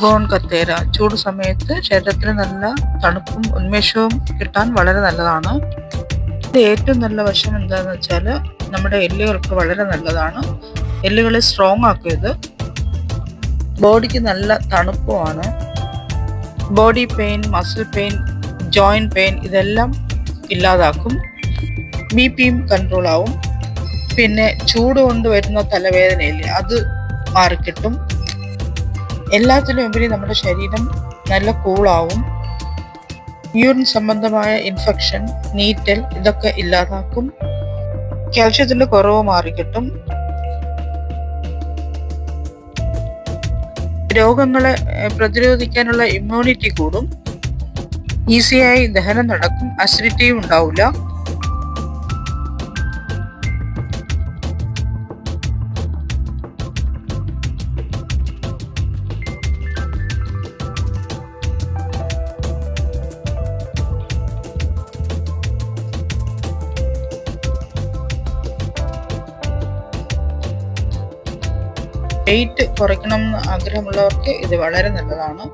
Gone കത്തേര ചൂട് സമയത്ത് ശരീരത്തിന് നല്ല തണുപ്പും ഉന്മേഷവും കിട്ടാൻ വളരെ നല്ലതാണ്. ഇത് ഏറ്റവും നല്ല വശം എന്താണെന്ന് വെച്ചാൽ നമ്മുടെ എല്ലുകൾക്ക് വളരെ നല്ലതാണ്. എല്ലുകളെ സ്ട്രോങ് ആക്കും. ഇത് ബോഡിക്ക് നല്ല തണുപ്പുമാണ്. Body pain, muscle pain, joint pain ഇതെല്ലാം ഇല്ലാതാക്കും. ബിപിയും കൺട്രോൾ ആവും. പിന്നെ ചൂട് കൊണ്ട് വരുന്ന തലവേദനയില്ലേ, അത് മാറിക്കിട്ടും. എല്ലാത്തിനും ഉപരി നമ്മുടെ ശരീരം നല്ല കൂളാവും. യൂറിൻ സംബന്ധമായ ഇൻഫെക്ഷൻ, നീറ്റൽ ഇതൊക്കെ ഇല്ലാതാക്കും. കാൽഷ്യത്തിന്റെ കുറവ് മാറിക്കിട്ടും. രോഗങ്ങളെ പ്രതിരോധിക്കാനുള്ള ഇമ്മ്യൂണിറ്റി കൂടും. ഈസിയായി ദഹനം നടക്കും. അസിഡിറ്റിയും ഉണ്ടാവില്ല. വെയിറ്റ് കുറയ്ക്കണം എന്ന് ആഗ്രഹമുള്ളവർക്ക് ഇത് വളരെ നല്ലതാണ്.